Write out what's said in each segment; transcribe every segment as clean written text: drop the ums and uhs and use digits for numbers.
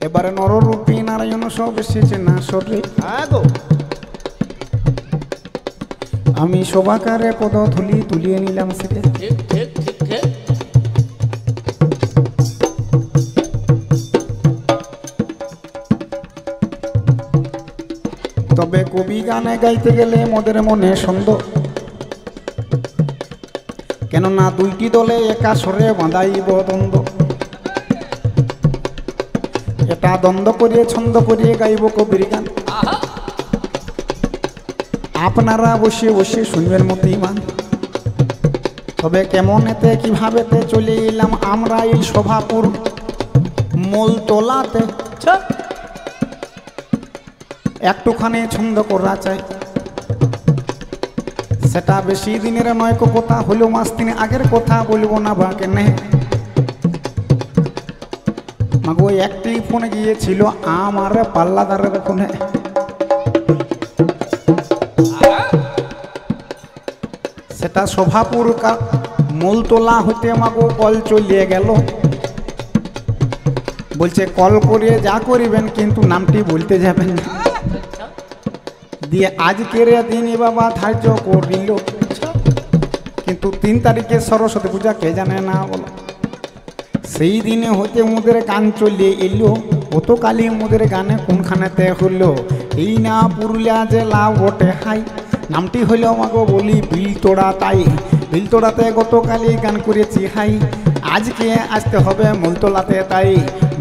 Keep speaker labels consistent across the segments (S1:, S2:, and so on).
S1: এবারে নররূপী নারায়ণ সব এসেছে না সরে
S2: গো
S1: আমি শোভাকারে পদ ধুলি তুলিয়ে নিলাম সেটা
S2: ঠিক ঠিক ঠিক ঠিক
S1: তবে কবি গানে গাইতে গেলে মোদের মনে সন্দেহ কেননা দুইটি দলে একা স্বরে বাঁধাইব দ্বন্দ্ব এটা দ্বন্দ্ব করিয়ে ছন্দ করিয়ে গাইব কবির গান আপনারা বসে বসে শুনবেন মতিমান তবে কেমন এতে কিভাবেতে চলে এলাম আমরা এই সভাপুর মূলতলাতে একটুখানি ছন্দ করা চাই সেটা বেশি দিনের নয় কথা হলো মাস 3 আগের কথা বলবো না বা কেন মাগো একটি ফোন গিয়েছিল আমার পাল্লাদারের ফোনে সেটা শোভাপুর মূলতলা হতে মাগো কল চলিয়ে গেল বলছে কল করে যা করিবেন কিন্তু নামটি বলতে যাবেন না দিয়ে আজকের দিনই বাবা ধার্য করিল কিন্তু 3 তারিখে সরস্বতী পূজা কে জানে না বলো সেই দিনে হতে মোদের গান চলিয়ে এলো গতকালই মোদের গানে কোনখানেতে হলো এই না পুরুলিয়া জেলা বটে হাই নামটি হইল আমাকে বলি বিলতোড়া তাই বিলতোড়াতে গতকালই গান করেছি হাই আজকে আসতে হবে মূলতলাতে তাই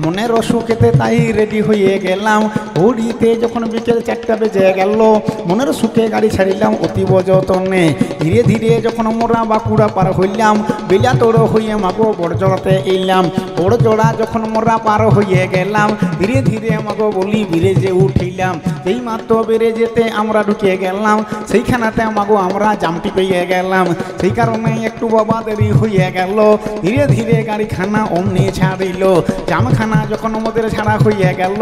S1: মনের অসুখেতে তাই রেডি হয়ে গেলাম ঘড়িতে যখন বিকেল 4টা বেজে গেল মনের সুখে গাড়ি ছাড়িলাম অতীব যতনে ধীরে ধীরে যখন মোরা বাঁকুড়া পার হইলাম বিলাতোড় হয়ে মাগো বড়জোড়াতে এলাম বড়জোড়া যখন মোরা পার হয়ে গেলাম ধীরে ধীরে মাগো বলি ব্রিজে উঠিলাম এই মাত্র ব্রিজেতে আমরা ঢুকে গেলাম সেইখানাতে মাগো আমরা জামটি পেয়ে গেলাম সেই কারণে একটু বাবা দেরি হয়ে গেল ধীরে ধীরে গাড়িখানা অমনি ছাড়িল জামখানা যখন আমাদের ছাড়া হয়ে গেল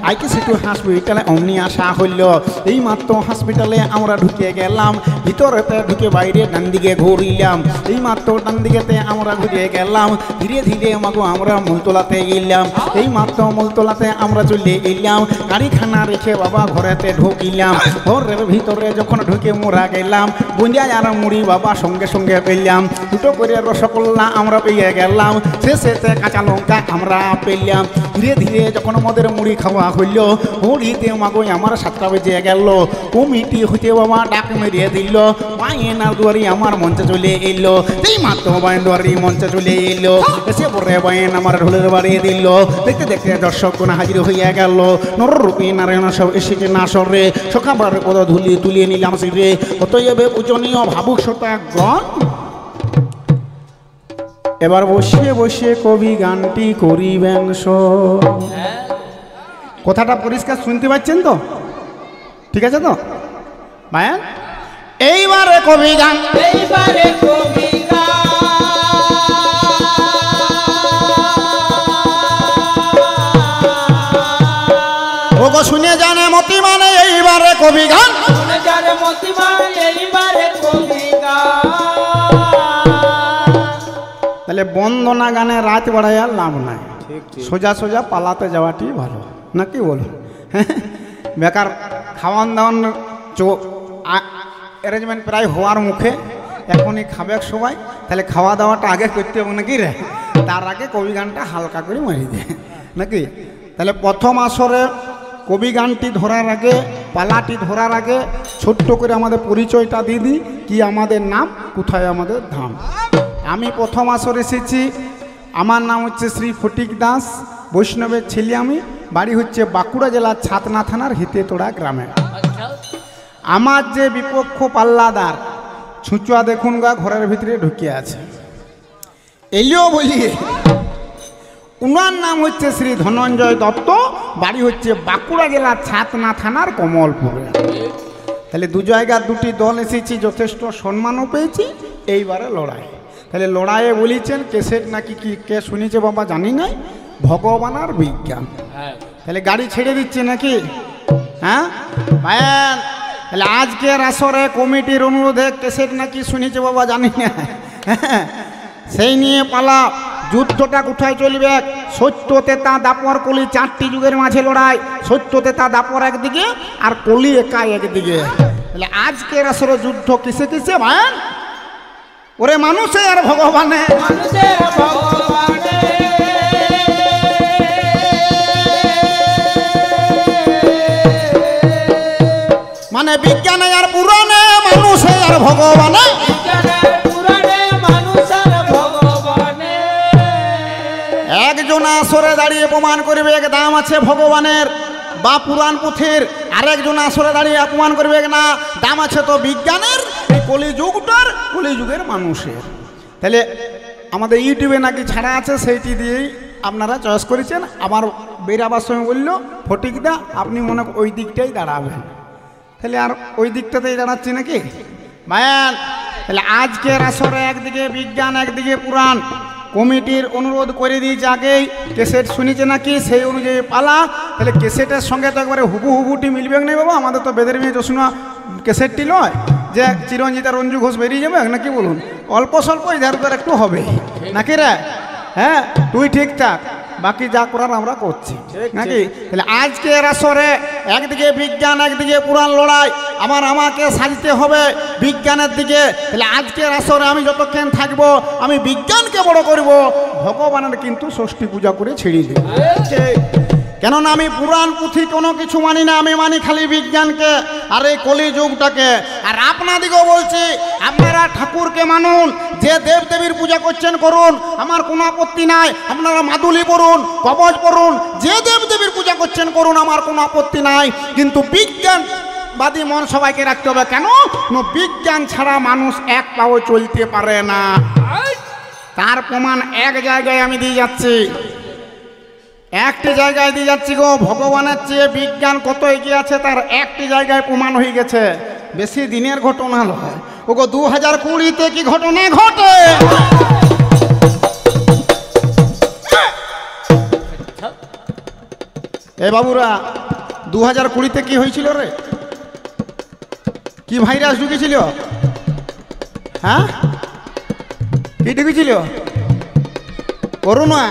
S1: আইকে সিটু হসপিটালে অমনি আসা হইল এই মাত্র হসপিটালে আমরা ঢুকে গেলাম ভিতরেতে ঢুকে বাইরে ডান দিকে ঘুরিলাম এই মাত্র ডান দিকেতে আমরা ঘুরে গেলাম ধীরে ধীরে মাগো আমরা মূলতলাতে এলাম এই মাত্র মূলতলাতে আমরা চলে এলাম গাড়িখানা রেখে বাবা ঘরেতে ঢুকিলাম ঘরের ভিতরে যখন ঢুকে মোরা গেলাম বুঞ্জা আর মুড়ি বাবা সঙ্গে সঙ্গে পেলাম দুটো করে রসগোল্লা আমরা পেয়ে গেলাম শেষেতে কাঁচা লঙ্কা আমরা পেলাম ধীরে ধীরে যখন আমাদের মুড়ি খাওয়া হইল মুড়িতে মাগো আমার 7টা বেজে গেল কমিটি হইতে বাবা ডাক মেরিয়ে দিল বায়নার দুয়ারি আমার মঞ্চে চলে এলো এই মাত্র বায়ন দুয়ারি মঞ্চে চলে এলো এসে পরে বায়ন আমার ঢোলের বাড়িয়ে দিল দেখতে দেখতে দর্শকগণ হাজির হইয়া গেল নররূপী নারায়ণ সব এসেছে না সরে সখাবার পদ ধুলি তুলিয়ে নিলাম সিরে অতএব পূজনীয় ভাবুক শতাগণ এবার বসে বসে কবি গানটি করিবেন কথাটা পরিষ্কার শুনতে পাচ্ছেন তো ঠিক আছে তো ভাইয়া এইবারে কবি গান
S2: এইবারে কবি গান
S1: ওগো শুনে জানে মতি মানে এইবারে কবি গান
S2: শুনে জানে মতি মানে এইবারে কবি গান
S1: তাহলে বন্দনা গানে রাত বাড়াই আর লাভ নাই সোজা সোজা পালাতে যাওয়াটি ভালো নাকি বলুন বেকার খাওয়ান দাওয়ান অ্যারেঞ্জমেন্ট প্রায় হওয়ার মুখে এখনই খাবে সবাই তাহলে খাওয়া দাওয়াটা আগে করতে হবে নাকি রে তার আগে কবি গানটা হালকা করে মারি দেয় নাকি তাহলে প্রথম আসরে কবি গানটি ধরার আগে পালাটি ধরার আগে ছোট্ট করে আমাদের পরিচয়টা দিয়ে দিই কি আমাদের নাম কোথায় আমাদের ধাম আমি প্রথম আসর এসেছি আমার নাম হচ্ছে শ্রী ফটিক দাস বৈষ্ণবের ছেলে আমি বাড়ি হচ্ছে বাঁকুড়া জেলার ছাতনা থানার হিতেতোড়া গ্রামে আমার যে বিপক্ষ পাল্লাদার ছুঁচুয়া দেখুন গা ঘরের ভিতরে ঢুকে আছে এলিও বলিয়ে উনার নাম হচ্ছে শ্রী ধনঞ্জয় দত্ত বাড়ি হচ্ছে বাঁকুড়া জেলার ছাতনা থানার কমলপুরে তাহলে দু জায়গার দুটি দল এসেছি যথেষ্ট সম্মানও পেয়েছি এইবারে লড়াই তাহলে লড়াইয়ে বলেছেন কেসেট নাকি কি কে শুনেছে বাবা জানি নাই ভগবান আর বিজ্ঞান তাহলে গাড়ি ছেড়ে দিচ্ছে নাকি হ্যাঁ ভাইয়ান তাহলে আজকের আসরে কমিটির অনুরোধে কেসেট নাকি শুনেছে বাবা জানি না সেই নিয়ে পালা যুদ্ধটা কোথায় চলবে? সত্য তেতা দাপর কলি, 4টি যুগের মাঝে লড়াই। সত্য তেতা দাপর একদিকে আর কলি একা একদিকে। তাহলে আজকের আসলে যুদ্ধ কিসে কিসে ভাই? ওরে মানুষে আর ভগবানে,
S2: মানুষের ভগবানে।
S1: মানে বিজ্ঞানে আর পুরাণে, মানুষে আর ভগবানে।
S2: বিজ্ঞানের পুরাণে, মানুষের ভগবানে।
S1: একজন আসরে দাঁড়িয়ে প্রমাণ করবে এক দাম আছে ভগবানের বা পুরাণ পুঁথির, আরেকজন আসরে দাঁড়িয়ে অপমান করবে না দাম আছে তো বিজ্ঞানের, এই কলিযুগটার, কলিযুগের মানুষের। তাহলে আমাদের ইউটিউবে নাকি ছাড়া আছে, সেইটি দিয়েই আপনারা চয়েস করেছেন। আমার বেরাবার সময় বলল ফটিকদা আপনি মনে ওই দিকটাই দাঁড়াবেন, তাহলে আর ওই দিকটাতেই দাঁড়াচ্ছি নাকি ভাইয়ান? তাহলে আজকের আসরে একদিকে বিজ্ঞান একদিকে পুরাণ। কমিটির অনুরোধ করে দিয়েছে আগেই, ক্যাসেট শুনেছে নাকি সেই অনুযায়ী পালা। তাহলে ক্যাসেটের সঙ্গে তো একবারে হুবুটি মিলবে না বাবা, আমাদের তো বেদের মেয়ে চশমা ক্যাসেটটি নয় যে চিরঞ্জিতা রঞ্জু ঘোষ বেরিয়ে যাবে নাকি, বলুন? অল্প স্বল্প ইধার উধার একটু হবে নাকি রে? হ্যাঁ তুই ঠিকঠাক, বাকি যা করার আমরা করছি নাকি? তাহলে আজকের আসরে একদিকে বিজ্ঞান একদিকে পুরাণ লড়াই। আমাকে সাজতে হবে বিজ্ঞানের দিকে। তাহলে আজকের আসরে আমি যতক্ষণ থাকবো আমি বিজ্ঞানকে বড় করব, ভগবানের কিন্তু ষষ্ঠী পূজা করে ছেড়ে দেব। কেননা আমি পুরাণ পুঁথি কোনো কিছু মানি না, আমি মানি খালি বিজ্ঞানকে আর এই কলিযুগটাকে। আর আপনাদিকেও বলছি আপনারা ঠাকুরকে মানুন, যে দেবদেবীর পূজা করছেন করুন, আমার কোনো আপত্তি নাই। আপনারা মাদুলি পড়ুন, কবচ পড়ুন, যে দেবদেবীর পূজা করছেন করুন, আমার কোনো আপত্তি নাই। কিন্তু বিজ্ঞানবাদী মন সবাইকে রাখতে হবে। কেন? বিজ্ঞান ছাড়া মানুষ এক পাও চলতে পারে না। তার প্রমাণ এক জায়গায় আমি দিয়ে যাচ্ছি, একটি জায়গায় দিয়ে যাচ্ছি গো। ভগবানের চেয়ে বিজ্ঞান কত এগিয়ে আছে তার একটি জায়গায় প্রমাণ হয়ে গেছে। বেশি দিনের ঘটনা নয় ওগো, 2020-তে কি ঘটনা ঘটে। এ বাবুরা 2020-তে কি হয়েছিল রে? কি ভাইরাস ঢুকেছিল? হ্যাঁ কি ঢুকেছিল? করোনা।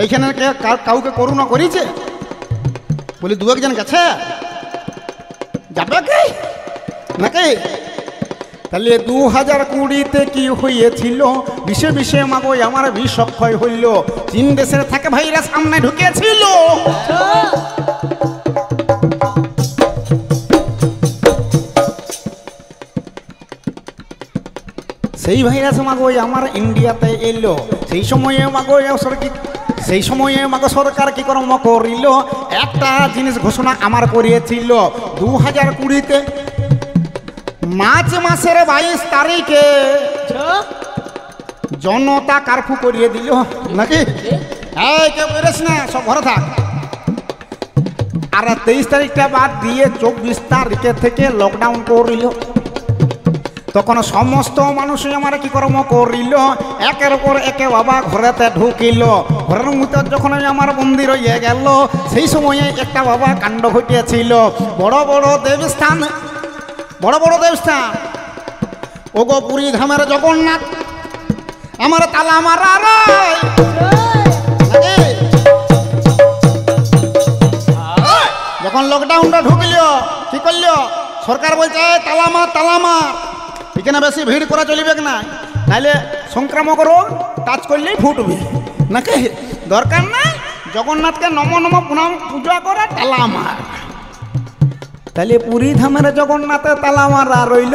S1: এইখানে কাউকে করোনা করেছে বলি? 2-1 জন গেছে, যাবে কি নাকি? তাহলে 2020-তে কি হয়েছিল? বিষে বিষে মাগো আমার বিষ অক্ষয় হইল। চীন দেশের থেকে ভাইরাস সামনে ঢুকেছিল। সেই ভাইরাস মাগো আমার ইন্ডিয়াতে এলো। সেই সময়ে মাগো সরকার কি কর্ম করিল? একটা জিনিস ঘোষণা আমার করিয়েছিল 2020-তে মার্চ মাসের 22 তারিখে জনতা কারফিউ করিয়ে দিল নাকি? এই কেউ বেরোস না, সব ঘরে থাক। আর 23 তারিখটা বাদ দিয়ে 24 তারিখে থেকে লকডাউন করিল। তখন সমস্ত মানুষই আমার কি কর্ম করিল? একের উপর একে বাবা ঘরেতে ঢুকিল। ঘরের মধ্যে যখন আমার মন্দির হয়ে গেল, সেই সময়ে একটা বাবা কাণ্ড ঘটিয়েছিল। বড় বড় দেবস্থান ওগো পুরী ধামের জগন্নাথ আমার তালা মারা যখন লকডাউনটা ঢুকল কি করল? সরকার বলছে তালা মার, এখানে বেশি ভিড় করা চলবে না, নাহলে সংক্রামক রোগ টাচ করলেই ফুটবে নাকি? দরকার নাই, জগন্নাথকে নম প্রণাম পূজা করে তালা মার। তাহলে পুরী ধামের জগন্নাথে তালা মারা রইল,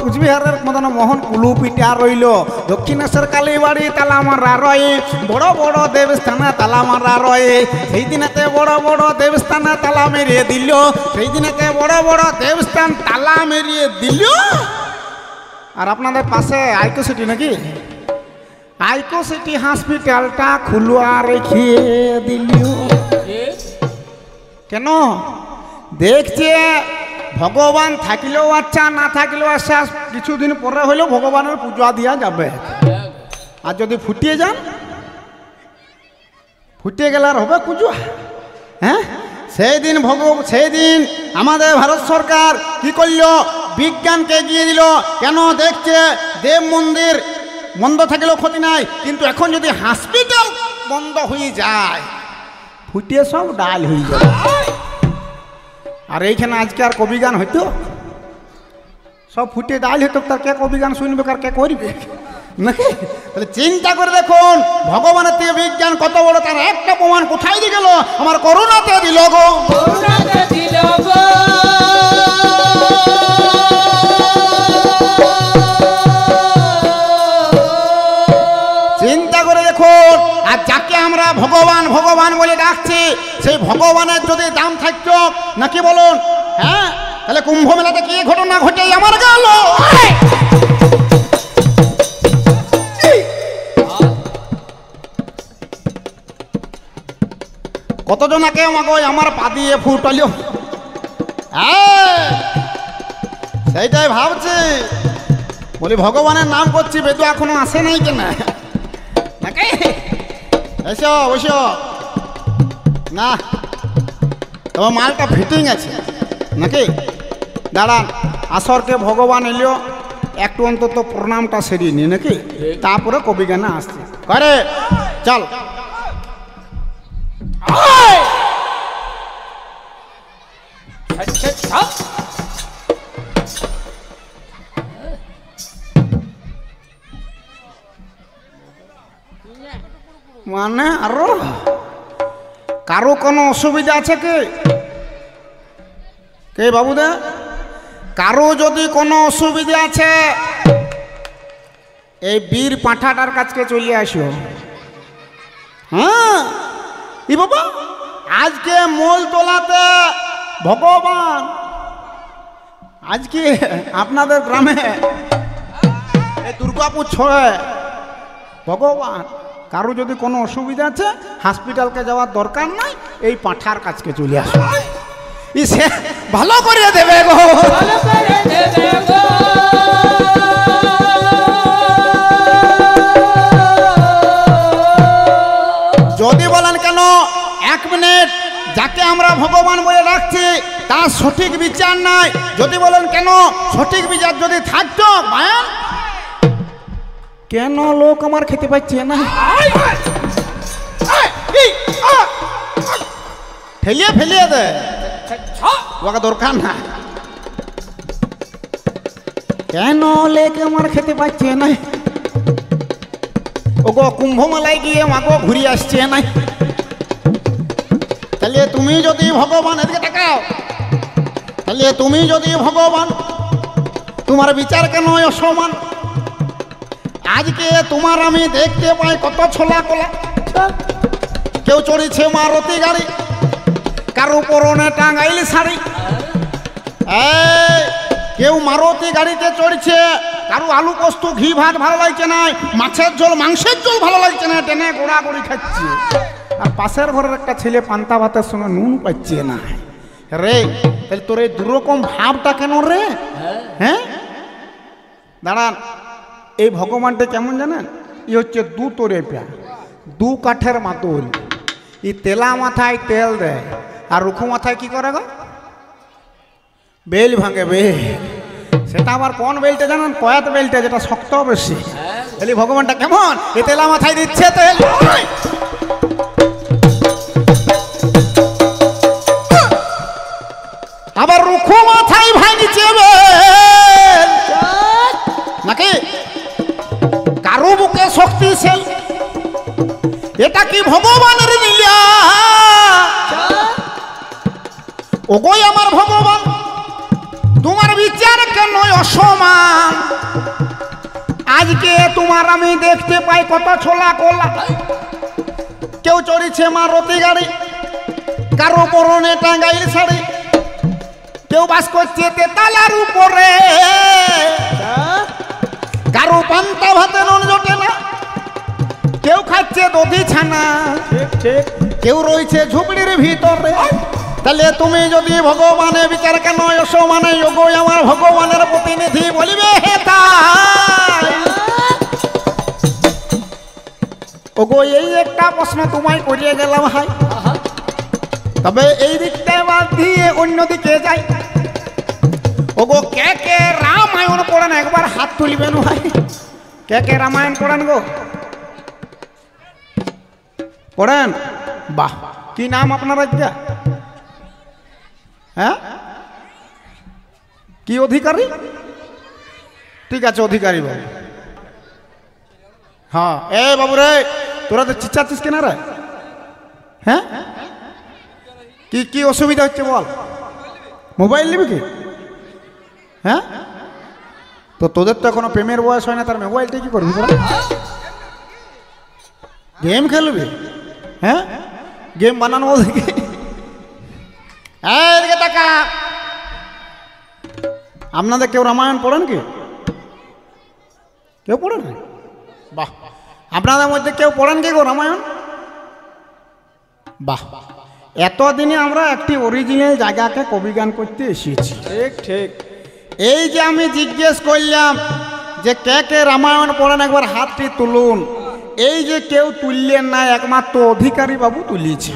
S1: কুচবিহারের মতন মোহন কুলু পিঠা রইল, দক্ষিণেশ্বর কালীবাড়ি তালা মারা রয়ে, বড় বড় দেবস্থানে তালা মারা রয়ে। সেই দিনেতে বড় বড় দেবস্থানে তালা মেরিয়ে দিল, সেই দিনেতে বড় বড় দেবস্থান তালা মেরিয়ে দিল। আর আপনাদের পাশে আইকো সিটি নাকি? আইকো সিটি হসপিটালটা খুলুয়া রেখে দিল কেন? দেখছে ভগবান থাকলেও আচ্ছা, না থাকলেও আচ্ছা, কিছুদিন পরে হলেও ভগবানের পূজা দিয়া যাবে। আর যদি ফুটিয়ে যান, ফুটিয়ে গেলে আর হবে পূজা? হ্যাঁ, সেই দিন আমাদের ভারত সরকার কি করল? বিজ্ঞানকে এগিয়ে দিল। কেন? দেখছে দেব মন্দির বন্ধ থাকলেও ক্ষতি নাই, কিন্তু এখন যদি হসপিটাল বন্ধ হয়ে যায় ফুটে সব ডাল হয়ে যাবে। আর এইখানে আজকে আর কবি গান হইতো, সব ফুটে ডাল হইতো, তার কে কবি গান শুনবে আর কে করবে নাকি? তাহলে চিন্তা করে দেখুন ভগবানের থেকে বিজ্ঞান কত বড়, তার একটা প্রমাণ কোথায় দিয়ে গেল? আমার করুণাতে দিল গো,
S2: করুণাতে দিল গো।
S1: চিন্তা করে দেখুন, আর যাকে আমরা ভগবান ভগবান বলে ডাকছি সেই ভগবানের যদি দাম থাকতো নাকি বলুন? হ্যাঁ, তাহলে কুম্ভ মেলাতে কি ঘটনা ঘটে আমার গেল? কতজনাকে আমার পা দিয়ে ফুটল, সেইটাই ভাবছি, বলি ভগবানের নাম করছি, বেদু এখনো আসে নাই কেন? নাকি এসো বসো না, তোমার মালটা ফিটিং আছে নাকি? দাঁড়ান, আসরকে ভগবান এলো, একটু অন্তত প্রণামটা সেরিয়ে নি নাকি, তারপরে কবি গানে আসছে করে। চল মানে আরো কারো কোনো অসুবিধা আছে কি? কে বাবুদা, কারো যদি কোনো অসুবিধা আছে এই বীর পাঁঠাটার কাছকে চলে আসো। হ্যাঁ ই বাবা, আজকে মোল তোলাতে ভগবান, আজকে আপনাদের গ্রামে এই দুর্গাপুর ছড়ে ভগবান। কারো যদি কোনো অসুবিধা আছে হসপিটালকে যাওয়ার দরকার নাই, এই পাঁঠার কাছকে চলে আসো, সে ভালো করে দেবে গো,
S2: ভালো করে দেবে গো।
S1: যদি বলেন কেন 1 মিনিট, যাকে আমরা ভগবান বলে রাখছি তার সঠিক বিচার নাই, যদি বলেন কেন সঠিক বিচার যদি থাকতো মায়ান, কেন লোক আমার খেতে পাচ্ছে না? ফেলিয়ে ফেলিয়ে দে, ওকে দরকার না। কেন লেক আমার খেতে পাচ্ছে না? ওগো কুম্ভ মেলায় গিয়ে মাগো ঘুরে আসছে না। তাহলে তুমি যদি ভগবান, এদিকে তাকাও, তাহলে তুমি যদি ভগবান, তোমার বিচার কেন অসমান? আজকে তোমার আমি দেখতে পাই কত ছোলা কোলা, কেউ চড়েছে মারুতি গাড়ি, কারো পরনে টাঙ্গাইল শাড়ি, কেউ মারুতি গাড়িতে চড়ছে, কারো আলু পোস্ত ঘি ভাত ভালো লাগছে না, মাছের ঝোল মাংসের ঝোল ভালো লাগছে না, টেনে গোড়াগড়ি খাচ্ছে। আর পাশের ঘরের একটা ছেলে পান্তা ভাতের সঙ্গে নুন পাচ্ছে না রে। তাহলে তোর এই দুরকম ভাবটা কেন রে? হ্যাঁ দাঁড়ান, এই ভগবানটা কেমন জানেন? ই হচ্ছে দু তোরে প্যা, দু কাঠের মাতুল, ই তেলা মাথায় তেল দেয়, আর রুখু মাথায় কি করে গো? বেল ভাঙে বেল। সেটা আবার কোন বেলটা জানেন? কয়াত বেলটা, যেটা শক্ত বেশি। তাহলে ভগবানটা কেমন? এ তেলা মাথায় দিচ্ছে তেল, আবার রুখু মাথায় ভাঙছে বেল নাকি? কারো বুকে শক্তিশাল, এটা কি ভগবানের লীলা? ওগোই আমার ভগবান, তোমার বিচার কেন অসমান? আজকে তোমার আমি দেখতে পাই কত ছোলা কোলা, কেউ চড়েছে মারুতি গাড়ি, কারো পরনে টাঙ্গাইল শাড়ি, কেউ বাস করছে তেতালার উপরে, কারো পান্তা ভাতে নুন জোটে না, কেউ খাচ্ছে দধি ছানা, কেউ রয়েছে ঝুপড়ির ভিতরে। তাহলে তুমি যদি ভগবানের বিচার কেন অসমানে? যোগো আমার ভগবানের প্রতিনিধি বলিবে হে তাই। ওগো এই একটা প্রশ্ন তোমায় করিয়ে গেলাম ভাই, তবে এই দিকটায় বাদ দিয়ে অন্যদিকে যাই। ওগো কে কে রামায়ণ পড়েন একবার হাত তুলবেন ভাই? কে কে রামায়ণ পড়েন গো? পড়েন? বাহ, কি নাম আপনার আজ্ঞা? হ্যাঁ, কি অধিকারী? ঠিক আছে, অধিকারী বাবু। হ্যাঁ, এ বাবু রে, তোরা তো চিচ্ছাচ্ছিস কেন রে? হ্যাঁ, কি কি অসুবিধা হচ্ছে বল? মোবাইল নিবি কি? হ্যাঁ, তো তোদের তো এখনো প্রেমের বয়স হয় না, তার মোবাইলটা কি করবি তোরা? গেম খেলবি? হ্যাঁ, গেম বানানো দেখি। এদিকে তাকা। আপনাদের কেউ রামায়ণ পড়েন কি? কেউ পড়েন? বাহ, আপনাদের মধ্যে কেউ পড়েন কি গো রামায়ণ? বাহ, এতদিনে আমরা একটি অরিজিনাল জায়গাকে কবিগান করতে এসেছি।
S2: ঠিক ঠিক।
S1: এই যে আমি জিজ্ঞেস করলাম যে কে কে রামায়ণ পড়েন, একবার হাতটি তুলুন। এই যে কেউ তুললেন না, একমাত্র অধিকারী বাবু তুলিয়েছে।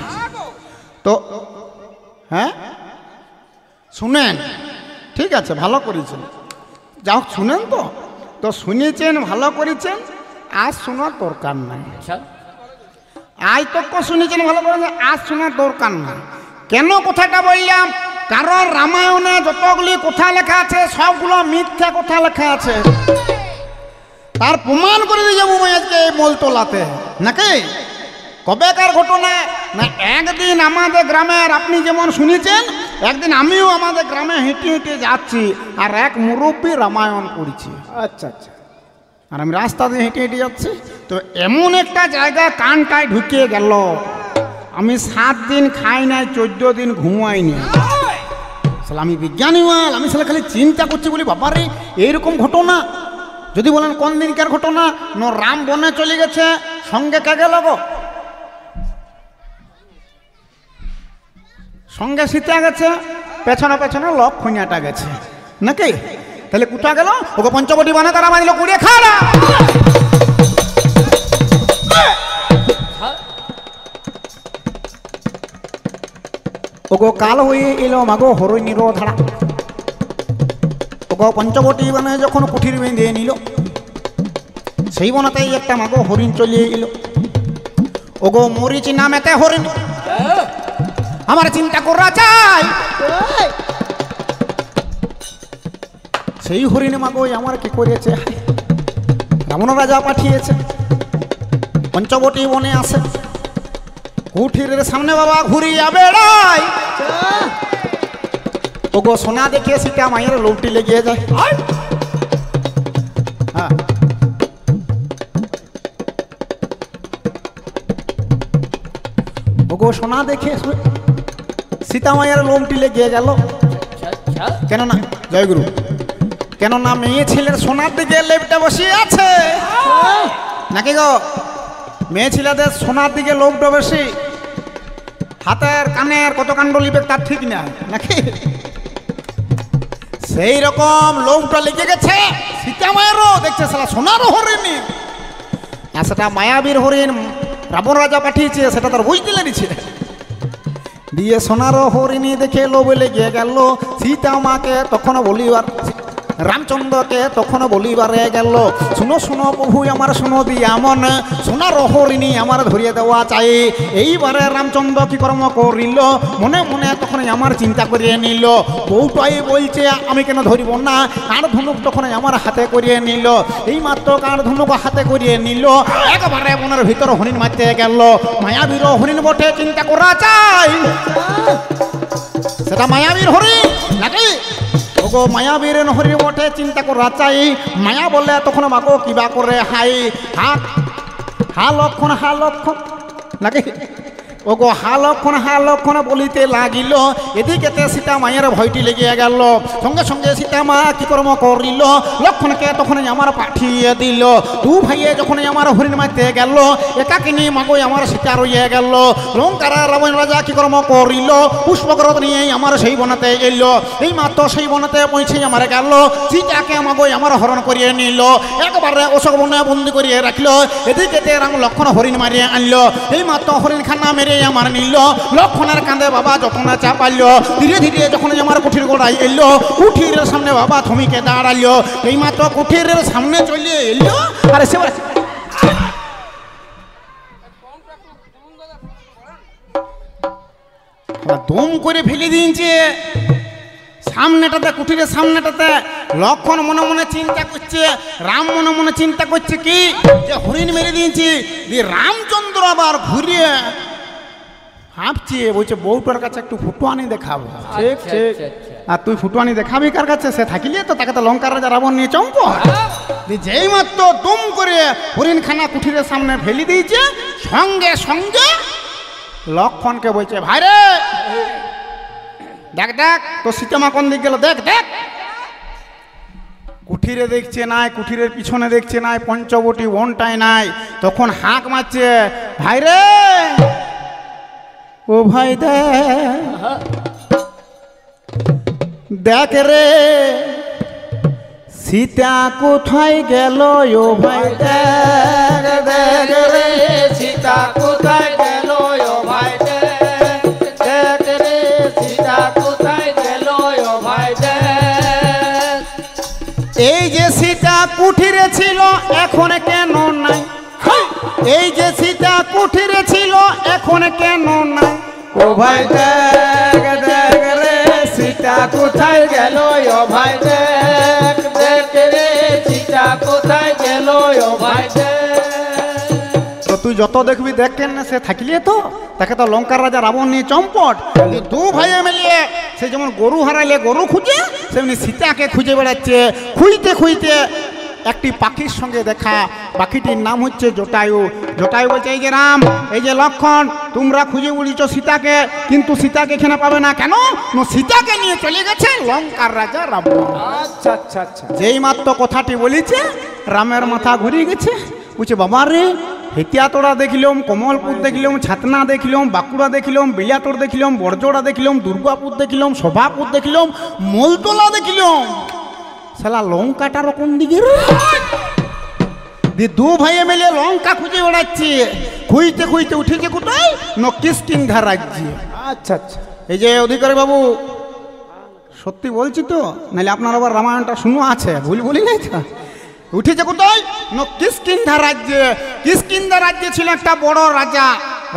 S1: তো হ্যাঁ, শুনেন, ঠিক আছে, ভালো করেছেন, যাও শুনেন। তো তো শুনেছেন, ভালো করেছেন, আর শোনার দরকার নাই। আজ তো শুনেছেন, ভালো করেছেন, আজ শোনার দরকার নাই। কেন কথাটা বললাম? কারণ রামায়ণে যতগুলি কথা লেখা আছে সবগুলো মিথ্যা কথা লেখা আছে। তার প্রমাণ করে দিয়ে যাবো আজকে এই মোলতলাতে, নাকি? কবেকার ঘটনা না, একদিন আমাদের গ্রামের, আপনি যেমন শুনেছেন, একদিন আমিও আমাদের গ্রামে হেঁটে হেঁটে যাচ্ছি, আর এক মুরব্বী রামায়ণ পড়ছি।
S2: আচ্ছা আচ্ছা।
S1: আর আমি রাস্তা দিয়ে হেঁটে হেঁটে যাচ্ছি, তো এমন একটা জায়গা কানটায় ঢুকিয়ে গেল। আমি 7 দিন খাই নাই, 14 দিন ঘুমাইনি। আমি বিজ্ঞানী মাল, আমি সেটা খালি চিন্তা করছি, বলি বাবারে এইরকম ঘটনা। যদি বলেন কোন দিনকার ঘটনা, রাম বনে চলে গেছে, সঙ্গে কে গেল গো? সঙ্গে সীতা গেছে, পেছনে পেছনে লক্ষণিয়াটা গেছে, নাকি? তাহলে কোথা গেল? ওকে পঞ্চবটি বানা তারা মানিল কুড়িয়ে খাড়া। ওগো কাল হয়ে এলো মাগো হরণীর ধারা। ওগো পঞ্চবটি বানে যখন কুঠির বেঁধে নিল, সেই বনাতেই একটা মাগো হরিণ চলিয়ে এলো। ওগো মরিচ নামেতে হরিণ, আমার চিন্তা করা চাই। সেই হরিণে মাগো আমার কি করেছে? রাবণ রাজা পাঠিয়েছে, পঞ্চবটি বনে আসে, কুঠিরের সামনে বাবা ঘুরিয়া বেড়াই। ওগো সোনা দেখে সীতা মায়ের লোকটি লেগে যায়। হ্যাঁ, ওগো সোনা দেখে সীতা মায়ের লোমটি লেগে গেল। কেননা জয়গুরু, কেননা মেয়ে ছেলের সোনার দিকে লেপটা বসিয়ে আছে, নাকি গো? মেয়ে ছেলেদের সোনার দিকে লোভটা বেশি, হাতের কানের কত কাণ্ড লিবে তার ঠিক না, নাকি? সেই রকম লোভটা লেগে গেছে সীতা মায়েরও। দেখছে সালা সোনারও হরিণী, আর সেটা মায়াবীর হরিণ রাবণ রাজা পাঠিয়েছে, সেটা তার বুঝতে লেগেছে। দিয়ে সোনারও হরিণী দেখে লোভে লেগে গেল। সীতা মাকে তখন বলিবার, রামচন্দ্রকে তখন বলিবারে গেল, শুনো শুনো প্রভু আমার শুনো দিয়া মন, সোনার হরিণী আমার ধরিয়ে দেওয়া চাই। এইবারে রামচন্দ্র কি কর্ম করিল, মনে মনে তখন আমার চিন্তা করিয়ে নিল। বউটাই বলছে আমি কেন ধরিব না, কার ধনুক তখন আমার হাতে করিয়ে নিল। এই মাত্র কার ধনুক হাতে করিয়ে নিল, একবারে মনের ভিতর হরিণ মারতে গেল। মায়াবীর হরিণ বটে, চিন্তা করা চাই সেটা মায়াবীর হরিণ, নাকি? ওগো মায়াবীর হরি বটে, চিন্তা করা চাই। মায়া বলে তখন মাগো কিবা করে হাই হা লক্ষণ, হা লক্ষণ, নাকি? ওগো হা লক্ষণ বলিতে লাগিল। এদিকেতে সীতা মায়ের ভয়টি লেগে গেল। সঙ্গে সঙ্গে সীতা মা কি কর্ম করিল, লক্ষণকে তখন আমার পাঠিয়ে দিল। দু ভাইয়ে যখন আমার হরিণ মারতে গেল, একাকিনী মাগো আমার সীতা রইয়ে গেল। লঙ্কারা রাবণ রাজা কি কর্ম করিল, পুষ্পগ্রত নিয়ে আমার সেই বনাতে এল। এই মাত্র সেই বনাতে পৌঁছে আমার গেল, সীতাকে মাগো আমার হরণ করিয়ে নিল, একবারে অশোক বনে বন্দি করিয়ে রাখলো। এদিকেতে রাম লক্ষণ হরিণ মারিয়ে আনলো। এই মাত্র হরিণ খানা মেরে আমার নিল লক্ষণের কাঁধে বাবা যখন চাপাইল ধীরে ধীরে যখন আমার কুঠির গোড়ায় এলো কুঠির সামনে বাবা থমিকে দাঁড়াইল এই মাত্র কুঠিরের সামনে চলে এলো আরে সে দম করে ফেলে দিয়েছে সামনেটাতে কুঠিরের সামনেটাতে লক্ষণ মনে মনে চিন্তা করছে রাম মনে মনে চিন্তা করছে কি যে হরিণ মেরে দিয়েছি রামচন্দ্র আবার ঘুরিয়ে হাঁপছে বলছে বউটার কাছে একটু ফুটুয়ানি দেখাবো ঠিক ঠিক আর তুই ফুটুয়ানি দেখাবি কার কাছে সে থাকিলে তো তাকে তো লঙ্কার রাজা রাবণ নিয়ে চম্প যেই মাত্র দুম করে হরিণখানা কুঠিরের সামনে ফেলে দিয়েছে সঙ্গে সঙ্গে লক্ষণকে বলছে ভাই রে দেখ দেখ তো সীতামা কোন দিক গেল দেখ দেখ কুঠিরে দেখছে নাই কুঠিরের পিছনে দেখছে নাই পঞ্চবটি বনটাই নাই তখন হাঁক মারছে ভাই রে ও ভাই দেখ রে সীতা কোথায় গেল ও ভাই
S2: দেখ দেখ রে সীতা কোথায় গেল ও ভাই দেখ রে সীতা কোথায় গেল ও ভাই দেখ
S1: এই যে সীতা কুঠিরে ছিল এখন কেন নাই এই যে সীতা কুঠিরে ছিল এখন কেন নাই
S2: ও ভাই দেখ দেখ রে সীতা কোথায় গেল ও ভাই দেখ দেখ রে সীতা কোথায় গেল ও ভাই দেখ
S1: তো তুই যত দেখবি দেখ কেন সে থাকলে তো তাকে তো লঙ্কার রাজা রাবণ নিয়ে চম্পট দু ভাইয়ে মিলিয়ে সে যেমন গরু হারাইলে গরু খুঁজে সেমনি সীতাকে খুঁজে বেড়াচ্ছে খুঁজতে খুঁজতে একটি পাখির সঙ্গে দেখা পাখিটির নাম হচ্ছে জটায়ু জটায়ু বলছে এই যে রাম এই যে লক্ষণ তোমরা খুঁজে উড়িছ সীতাকে কিন্তু সীতাকে এখানে পাবে না কেন সীতাকে নিয়ে চলে গেছে লঙ্কার রাজা রাবণ
S2: আচ্ছা আচ্ছা আচ্ছা
S1: যেই মাত্র কথাটি বলেছে রামের মাথা ঘুরিয়ে গেছে বলছে বাবা রে হেতিয়াতোড়া দেখিলাম কমলপুর দেখিলাম ছাতনা দেখিলাম বাঁকুড়া দেখিলাম বেলিয়াতোড় দেখিলাম বড়জোড়া দেখিলাম দুর্গাপুর দেখিলাম সভাপুর দেখিলাম মলতলা দেখিলাম শালা লঙ্কাটার কোন দিকে দু ভাইয়ে মিলে লঙ্কা খুঁজে বেড়াচ্ছে খুঁজতে খুঁজতে উঠেছে কোথায় কিষ্কিন্ধা রাজ্যে
S2: আচ্ছা আচ্ছা
S1: এই যে অধিকারী বাবু সত্যি বলছি তো নাহলে আপনার আবার রামায়ণটা শুনো আছে ভুল বলি নাই তো উঠেছে কোথায় কিষ্কিন্ধা রাজ্যে কিষ্কিন্ধা রাজ্যে ছিল একটা বড় রাজা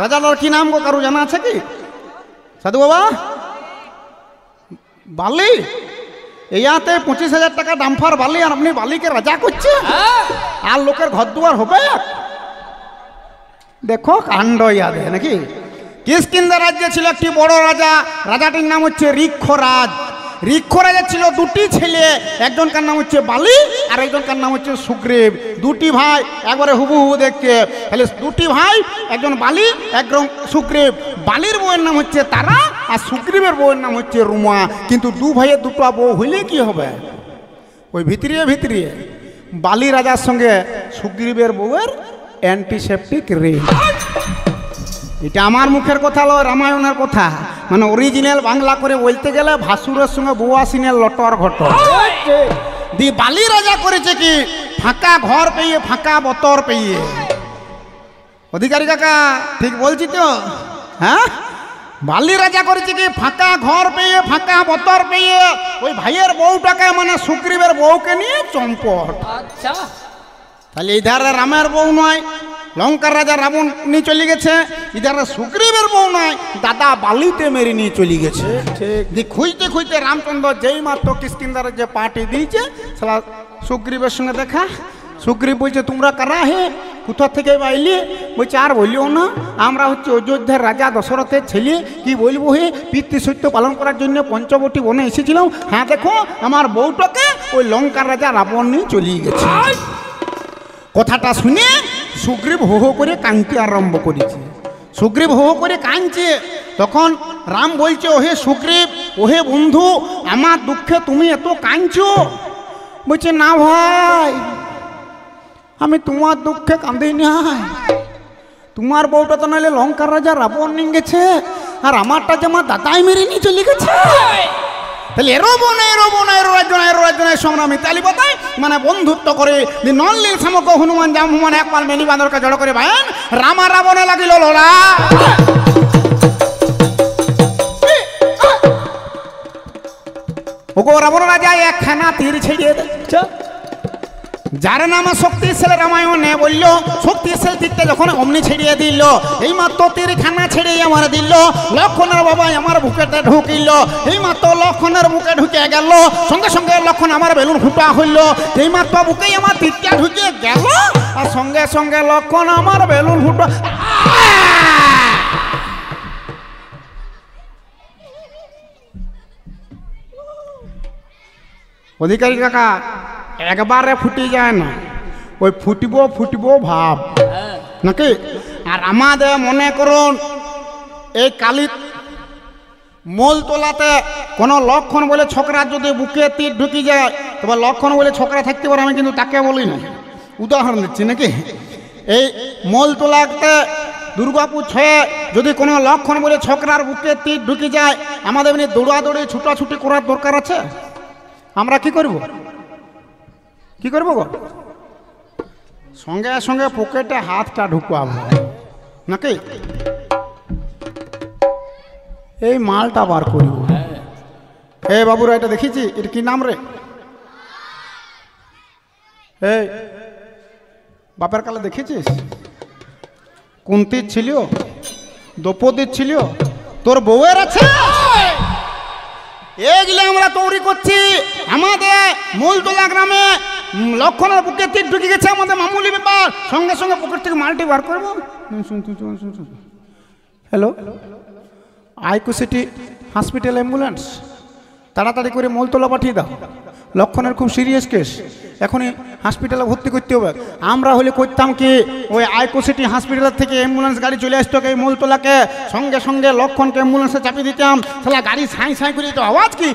S1: রাজার কি নাম গো কারো জানা আছে কি সাধু বাবা বালি ইয়াতে 25,000 টাকা ডাম্পার বালি আর আপনি বালিকে রাজা করছে আর লোকের ঘর দুয়ার হবে দেখো কাণ্ড ইয়াদে নাকি কিষ্কিন্ধা রাজ্যে ছিল একটি বড় রাজা রাজাটির নাম হচ্ছে ঋক্ষরাজ ঋক্ষরাজের ছিল দুটি ছেলে একজনকার নাম হচ্ছে বালি আর একজনকার নাম হচ্ছে সুগ্রীব দুটি ভাই একবারে হুবহু দেখতে তাহলে দুটি ভাই একজন বালি একজন সুগ্রীব বালির বউয়ের নাম হচ্ছে তারা আর সুগ্রীবের বউয়ের নাম হচ্ছে রুমা কিন্তু দু ভাইয়ের দুটো বউ হইলে কি হবে ওই ভিতরিয়ে ভিতরিয়ে বালি রাজার সঙ্গে সুগ্রীবের বউয়ের অ্যান্টিসেপটিক রিং এটা আমার মুখের কথা লয় রামায়ণের কথা মানে অরিজিনাল বাংলা করে বলতে গেলে ভাসুরের সঙ্গে বউয়া সিনের লটর ঘটর দি বালি রাজা করেছে কি ফাঁকা ঘর পেয়ে ফাঁকা বতর পেয়ে অধিকারী কাকা ঠিক বলছি তো হ্যাঁ বালি রাজা করেছে কি ফাঁকা ঘর পেয়ে ফাঁকা বতর পেয়ে ওই ভাইয়ের বউটাকে মানে সুগ্রীবের বউকে নিয়ে চম্পট
S2: আচ্ছা
S1: তাহলে এই ধারে রামের বউ নয় লঙ্কার রাজা রাবণ নিয়ে চলে গেছে ইধারে সুগ্রীবের বউ নয় দাদা বালিতে মেরে নিয়ে চলে গেছে ঠিক খুঁজতে খুঁজতে রামচন্দ্র যেই মাত্র কিষ্কিন্ধারে যে পার্টি দিয়েছে সালা সুগ্রীবের সঙ্গে দেখা সুগ্রীব বলছে তোমরা কারা হে কোথা থেকে বাইলে বলছে আর বললিও না আমরা হচ্ছে অযোধ্যার রাজা দশরথের ছেলে কি বলবো হে পিতৃসত্য পালন করার জন্য পঞ্চবটি বনে এসেছিলাম হ্যাঁ দেখো আমার বউটাকে ওই লঙ্কার রাজা রাবণ নিয়ে চলে গেছে কথাটা শুনে সুগ্রীব হো হো করে কাঁদতে আরম্ভ করেছে সুগ্রীব হো হো করে কাঁদছে তখন রাম বলছে ওহে সুগ্রীব ওহে বন্ধু আমার দুঃখে তুমি এত কাঁদছো বলছে না ভাই আমি তোমার দুঃখে কাঁদি নাই তোমার বউটা তো নাহলে লঙ্কার রাজা রাবণ নিয়ে গেছে আর আমারটা যে আমার দাদাই মেরে নিয়ে চলে গেছে তাহলে এরোবো না এরোবো না এরো রাজ্য না এরো রাজ্য না সংগ্রামী তালি বতায় মানে বন্ধুত্ব করে নল্লীল সামক হনুমান জাম হুমান একবার মেলি বাঁদরকে জড়ো করে ভাইন রামা রাবণে লাগিল লড়া বড় রাজা একখানা তীর ছেড়িয়ে দিচ্ছে। যার নামে শক্তিশালী রামায়ণে বলল, শক্তিশালী তীরটা যখন অমনি ছেড়িয়ে দিল, এই মাত্র তীরখানা ছেড়িয়ে আমার দিল, লক্ষণের বাবা আমার বুকেতে ঢুকিল। এই মাত্র লক্ষণের বুকে ঢুকে গেল, সঙ্গে সঙ্গে লক্ষণ আমার বেলুন ফুটা হইল। এই মাত্র বুকেই আমার তীরটা ঢুকে গেল, আর সঙ্গে সঙ্গে লক্ষণ আমার বেলুন ফুটা। অধিকারী কাকা একবারে ফুটি যায় না, ওই ফুটব ভাব নাকি। আর আমাদের মনে করুন এই কালী মোল তোলাতে কোনো লক্ষণ বলে ছোকরা যদি বুকে তীর ঢুকি যায়, তবে লক্ষণ বলে ছোকরা থাকতে পারে, আমি কিন্তু তাকে বলি না, উদাহরণ দিচ্ছি নাকি। এই মোল তোলাতে দুর্গাপুর ছয়ে যদি কোনো লক্ষণ বলে ছোকরার বুকে তীর ঢুকি যায়, আমাদের এমনি দৌড়াদৌড়ি ছুটাছুটি করার দরকার আছে? আমরা কি করব গো? সঙ্গে সঙ্গে পকেটে হাতটা ঢুকাবো নাকি, এই মালটা বার করব। এই বাবুরা এটা দেখেছি, এটা কি নাম রে? এই বাপের কালে দেখেছিস? কুন্তির ছিল, দ্রৌপদীর ছিল, তোর বউয়ের আছে। এইগুলো আমরা তৈরি করছি। আমাদের মূলতলা গ্রামে লক্ষণের বুকে তীর ঢুকে গেছে, আমাদের মামুলি ব্যাপার, সঙ্গে সঙ্গে পকেট থেকে মালটি বার করবো। হ্যালো, আইকো সিটি হসপিটাল অ্যাম্বুলেন্স, তাড়াতাড়ি করে মূলতলা পাঠিয়ে দাও, লক্ষণের খুব সিরিয়াস কেস, এখনই হসপিটালে ভর্তি করতে হবে। আমরা হলে করতাম কি, ওই আইকো সিটি হসপিটাল থেকে অ্যাম্বুলেন্স গাড়ি চলে আসতো এই মূলতলাকে, সঙ্গে সঙ্গে লক্ষণকে অ্যাম্বুলেন্সে চাপিয়ে দিতাম, তাহলে গাড়ি সাঁই সাঁই করে দিত। আওয়াজ কি,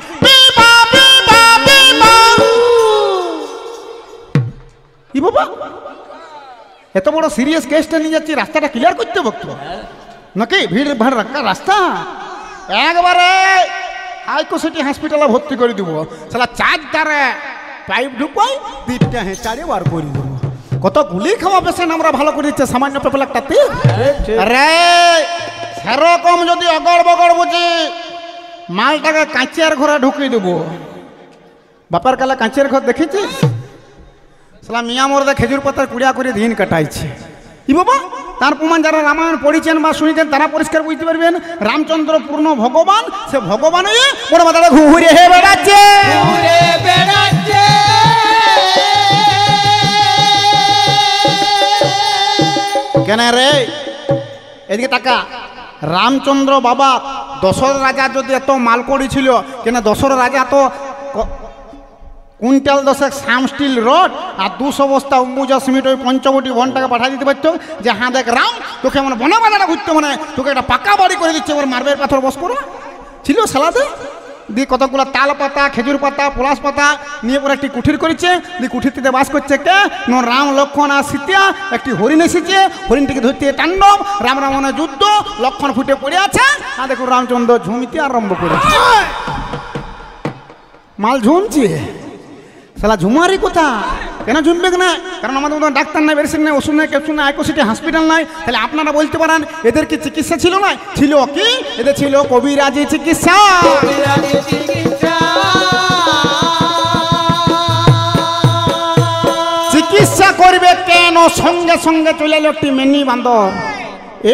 S1: ই বাবা, এত বড় সিরিয়াস কেসটা নিয়ে যাচ্ছি, রাস্তাটা ক্লিয়ার করতে বলতো নাকি, ভিড় ভাড় রাখা রাস্তা, একবারে আইকো সিটি হসপিটালে ভর্তি করে দিব। সালা চারটারে পাইপ ঢুকাই, দিকটা হেঁচাড়ে বার করে দেবো। কত গুলি খাওয়া পেশেন্ট আমরা ভালো করে দিচ্ছে সামান্য পেপেল একটা তীর রে। সেরকম যদি অগড় বগড় বুঝি, মালটাকে কাঁচের ঘরে ঢুকিয়ে দেবো। বাপার কালে কাঁচের ঘর দেখেছিস? সালা মিয়া মোরদা খেজুর পাতার কুড়িয়া করে দিন কাটাইছে। ই বাবা, তার প্রমাণ যারা রামায়ণ পড়েছেন বা শুনেছেন তারা পরিষ্কার বুঝতে পারবেন, রামচন্দ্র পূর্ণ ভগবান, সে ভগবান হয়ে বড় মাথাটা ঘুরে বেড়াচ্ছে। কেন রে, এদিকে টাকা, রামচন্দ্র বাবা দশরথ রাজা যদি এত মাল করেছিল, কেন দশরথ রাজা তো কুইন্টাল 10 সাম স্টিল রড আর 200 বস্তা অম্বুজা সিমেন্ট ওই পঞ্চবটি বনটাকে পাঠিয়ে দিতে পারতো, যে হ্যাঁ দেখ রাম, তোকে মানে বনে বাজাটা ঘুরতে, মানে তোকে একটা পাকা বাড়ি করে দিচ্ছে, এবার মার্বেল পাথর বস করো ছিল সালাদে দিয়ে কতগুলো তাল পাতা, খেজুর পাতা, পলাশ পাতা নিয়ে পরে একটি কুঠির করেছে, দিয়ে কুঠিরটিতে বাস করছে কে, রাম লক্ষণ আর সীতা। একটি হরিণ এসেছে, হরিণটিকে ধরতে তাণ্ডব, রাম রাবণের যুদ্ধ, লক্ষণ ফুটে পড়ে আছে, আর দেখুন রামচন্দ্র ঝুমিতে আরম্ভ করেছে। মাল ঝুমছে, সালা ঝুমারি কোথা, কেন ঝুমবে না? কারণ আমাদের মতো ডাক্তার নাই, মেডিসিন নাই, ওষুধ নাই, ক্যাপসুল নাই, আইকো সিটি হসপিটাল নাই। তাহলে আপনারা বলতে পারেন এদের কি চিকিৎসা ছিল না? ছিল কি, এদের ছিল কবিরাজি চিকিৎসা। চিকিৎসা করবে কেন? সঙ্গে সঙ্গে চলে এলো একটি মিনি বান্দর,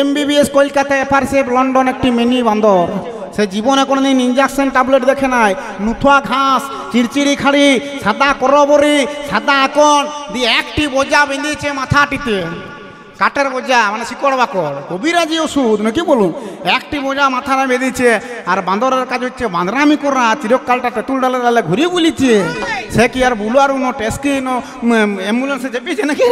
S1: MBBS কলকাতা, FRCF লন্ডন, একটি মিনি বান্দর। সে জীবনে কোনোদিন ইঞ্জেকশন ট্যাবলেট দেখে নাই, নুথুয়া ঘাস, চিরচিরি খাড়ি, সাদা করবরি, সাদা আকন দিয়ে একটি বোঝা বেঁধেছে মাথাটিতে, কাঠের বোঝা মানে শিকড় বাকড়, কবিরাজি ওষুধ নাকি বলুন, একটি বোঝা মাথায় বেঁধেছে। আর বান্দরের কাজ হচ্ছে বাঁদরামি করা, চিরকালটা তেঁতুল ডালে ডালে ঘুরিয়ে বুলিছে। সে কি আর বুলার উনো টেস্কি অ্যাম্বুলেন্সে চেপেছে নাকি?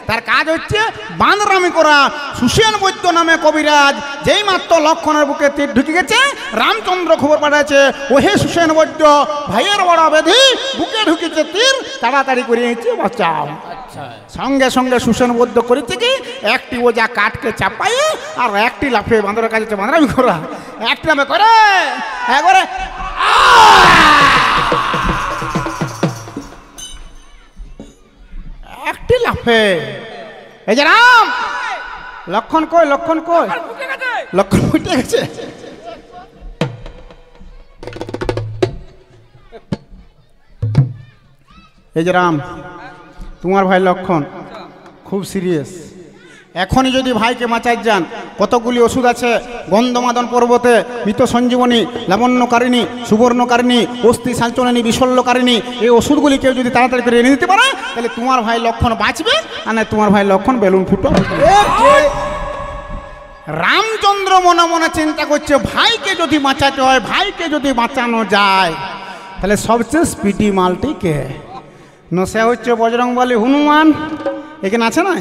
S1: তার কাজ হচ্ছে বাঁদরামি করা। সুসেন বৈদ্য নামে কবিরাজ, যেই মাত্র লক্ষণের বুকে তীর ঢুকে গেছে, রামচন্দ্র খবর পাঠাচ্ছে, ওহে সুসেন বৈদ্য, ভাইয়ের বড় বেধি, বুকে ঢুকেছে তীর, তাড়াতাড়ি করে বাঁচাও। সঙ্গে সঙ্গে সুসেন বৈদ্য করেছে কি, একটি বোঝা কাঠকে চাপাই আর একটি লাফে বাঁদরের কাছে বাঁদরামি করা, একটি লাফে করে একবারে একটি লাফে। এই যে রাম, লক্ষণ কই, লক্ষণ কই, লক্ষণ ফুটে গেছে। এই যে রাম, তোমার ভাই লক্ষণ খুব সিরিয়াস। এখনই যদি ভাইকে বাঁচাই যান, কতগুলি ওষুধ আছে, গন্ধমাদন পর্বতে, মৃত সঞ্জীবনী, লাবণ্যকারিণী, সুবর্ণকারিণী, অস্থি সাঞ্চনী, বিশল্যকারিণী, এই ওষুধগুলি কেউ যদি তাড়াতাড়ি করে এনে দিতে পারে, তাহলে তোমার ভাই লক্ষণ বাঁচবে, আর না তোমার ভাই লক্ষণ বেলুন ফুটো। রামচন্দ্র মনে মনে চিন্তা করছে, ভাইকে যদি বাঁচাতে হয়, ভাইকে যদি বাঁচানো যায়, তাহলে সবচেয়ে স্পিডি মালটি কে? সে হচ্ছে বজরংবলী হনুমান। এখানে আছে না